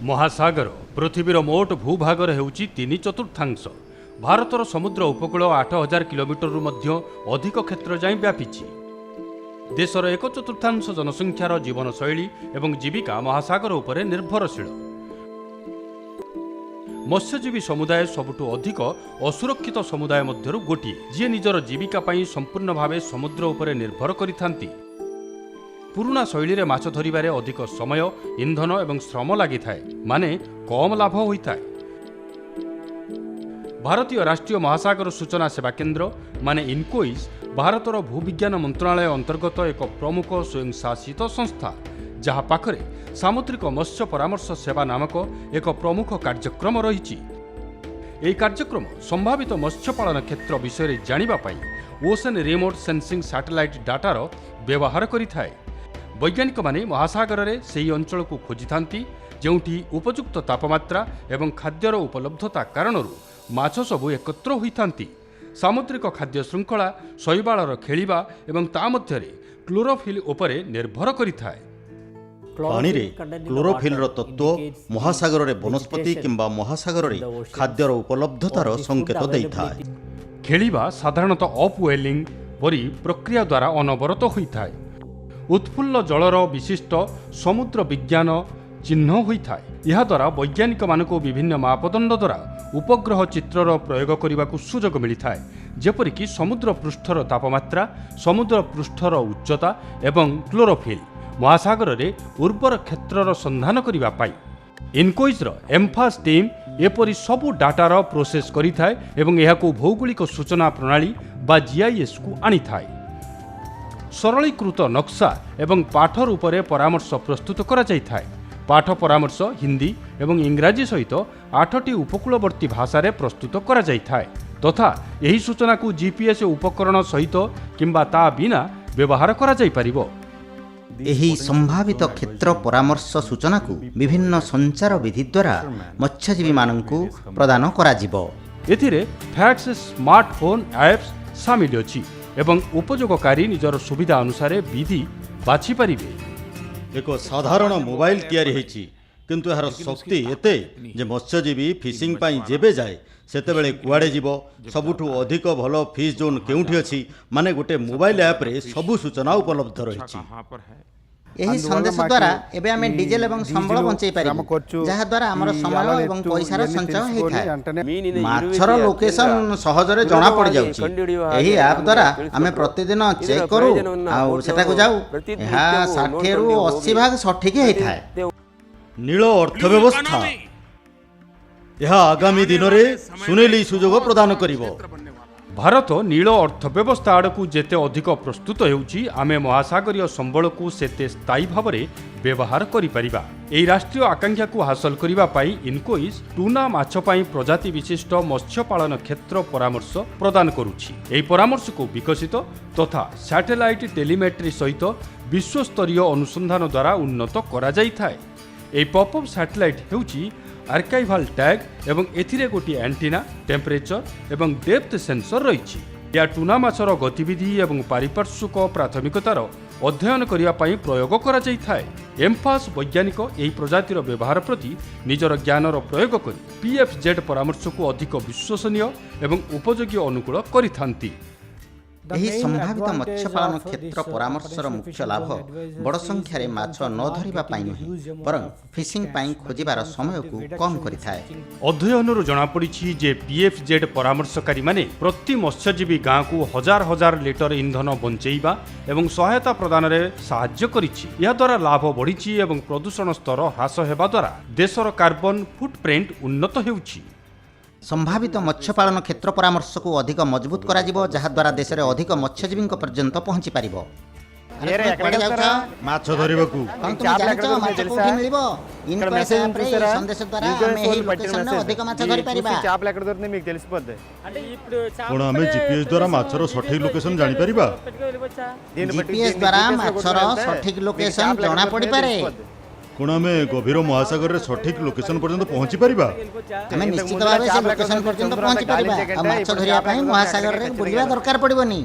महासागर पृथ्वीर मोट भूभागर हेउची 3/4। भारतर समुद्र उपकूल 8000 किलोमीटर अधिक क्षेत्र जाए व्यापीची। देशर 1/4 जनसंख्यार जीवनशैली एवं जीविका महासागर उपरे निर्भरशील। मत्स्यजीवी समुदाय सबुठु अधिक असुरक्षित समुदाय मध्यरु गोटिए, जी निजर जीविका पाई संपूर्ण भावे समुद्र उपरे निर्भर करिथांती। पुराना शैली में माछ धरिबारे अधिक समय, इंधन एवं श्रम लगी थाए, माने कम लाभ होता है। भारतीय राष्ट्रीय महासागर सूचना सेवा केन्द्र माने इनकोइस भारतर भूविज्ञान मंत्रालय अंतर्गत एक प्रमुख स्वयंशासित संस्था, जहाँ पाखरे सामुद्रिक मत्स्य परामर्श सेवा नामक एक प्रमुख कार्यक्रम रही। यह कार्यक्रम संभावित मत्स्य पालन क्षेत्र विषय जानिबा पाई ओशन रिमोट सेंसिंग सैटेलाइट डाटार व्यवहार करिथाए। वैज्ञानिक माने महासागर रे सेही अंचल को खोजी थांती जेउठी उपयुक्त तापमात्रा एवं खाद्यर उपलब्धता कारणरू माछ सबु एकत्र होइथांती। सामुद्रिक खाद्य श्रृंखला शैवालर खेलिबा एवं ता मध्यरे क्लोरोफिल उपरे निर्भर करिथाए। पानी रे क्लोरोफिल तत्व महासागर रे वनस्पति किंबा महासागर रे खाद्यर उपलब्धतार संकेत देइथाए। खेलिबा साधारणतः अपवेलिंग परी प्रक्रिया द्वारा अनवरत होइथाए। उत्फुल्ल जलर विशिष्ट समुद्र विज्ञान चिन्ह होइथाए। यह द्वारा वैज्ञानिक मानक विभिन्न मापदंड द्वारा उपग्रह चित्रर प्रयोग करने को सुजोग मिलता है, जेपरिक समुद्र पृष्ठर तापमात्रा, समुद्र पृष्ठर उच्चता एवं क्लोरोफिल महासागर रे उर्वर क्षेत्रर संधान करने पाई इनकोइसर एम्फास टीम एपरी सबु डाटार प्रोसेस करिथाए एवं एहाको भौगोलिक सूचना प्रणाली बा जीआईएस को आनिथाए। सरलीकृत नक्शा एवं पाठ रूप में परामर्श प्रस्तुत करा जाइथाए। पाठ परामर्श हिंदी एवं इंग्राजी सहित 8टी उपकूलवर्ती भाषा रे प्रस्तुत करा जाइथाए तथा यही सूचना को जीपीएस उपकरण सहित किंबा ता बिना व्यवहार करा जाई परिबो। एही संभावित क्षेत्र परामर्श सूचना को विभिन्न संचार विधि द्वारा मत्स्यजीवी माननकु प्रदान करा जिवो। एथिरे फैक्स स्मार्टफोन ऐप्स शामिल अछि एवं उपयोगकारी निजर सुविधा अनुसार विधि बाछि पारिबे। एक साधारण मोबाइल तैयारी हेछि, किंतु यार शक्ति एते जे मत्स्यजीवी फिशिंग पाई जेबे जाए सेतेबेले कुआडे जीवो, सबुठु अधिक भलो फिश जोन केउठी अछि, माने गोटे मोबाइल ऐप रे सबु सूचना उपलब्ध रहिछि। एही संदेश द्वारा एबे आमे डीजल एवं संबळ बंचै पारिबो, जहा द्वारा हमर समय एवं पैसार संचय हेथाय। माछर लोकेशन सहजरे जणा पड़ जाउछि। एही ऐप द्वारा आमे प्रतिदिन चेक करू आ सेटा को जाऊ, एहा 60 रु 80 भाग सठिक हेथाय। नील अर्थव्यवस्था यह आगामी दिन में सुनेली सुजोग प्रदान करिवो। भारत नील अर्थव्यवस्था आड़कू जेते अधिक प्रस्तुत हेउची, आमे महासागरीय संबल को सेते स्थायी भाव में व्यवहार करि परिबा। एही राष्ट्रीय आकांक्षा को हासिल करिबा पाई इनकोइस टूना माछ पाई प्रजाति विशिष्ट मत्स्य पालन क्षेत्र परामर्श प्रदान करुछि। एही परामर्श को विकसित तथा सैटेलाइट टेलीमेट्री सहित विश्वस्तरीय अनुसंधान द्वारा उन्नत करा जाइथाय। एही पॉपअप सैटेलाइट हेउची आर्काइवाल टैग एवं एथिरे गोटी एंटीना, टेम्परेचर एवं डेप्थ सेंसर रही। या टूना माछर गतिविधि एवं पारिपार्श्विक प्राथमिकतार अध्ययन करने प्रयोग करा जाइथाए। एम्फास वैज्ञानिक यही प्रजातिर व्यवहार प्रति निजर ज्ञानर प्रयोग कर पीएफजेड परामर्श को अधिक विश्वसनीय एवं उपयोगी अनुकूल करिथांती। एही संभावित मत्स्य पालन क्षेत्र परामर्शर मुख्य लाभ बड़ संख्यार माछ न धरिबा पाई नहीं, बरं फिशिंग पाई खोजिबार समय को कम करिथाए। अध्ययनରୁ जणा पड़िछि जे पीएफजेड परामर्शकारी माने प्रति मत्स्यजीवी गाँ को हजार हजार लिटर इंधन बंचेइबा एवं सहायता प्रदान रे साहाय्य करिछि। या द्वारा लाभ बढ़िछि एवं प्रदूषण स्तर ह्रास हेबा द्वारा देशर कार्बन फुटप्रिंट उन्नत हेउछि। संभावित मत्स्य पालन क्षेत्र परामर्श को अधिक मजबूत करा जिवो, जहा द्वारा देश रे अधिक मत्स्यजीवी पर्यंत पहुंची पारिबो। माछ धरिबकू माछ कोठी मिलिबो, इनकोइस ऐप रे संदेश द्वारा हमें एही लोकेशन रे अधिक माछ धरि परिबा। कोन हमें जीपीएस द्वारा माछर सठिक लोकेशन जानि परिबा। जीपीएस द्वारा माछर सठिक लोकेशन जणा पड़ी पारे। कोन हमें गभीर महासागर रे सठिक लोकेशन पर्यंत पहुंची परिबा। हमें निश्चित भाबे से लोकेशन पर्यंत पहुंची परिबा। माछ धरिया पई महासागर रे बुलिबा दरकार पड़िबोनी।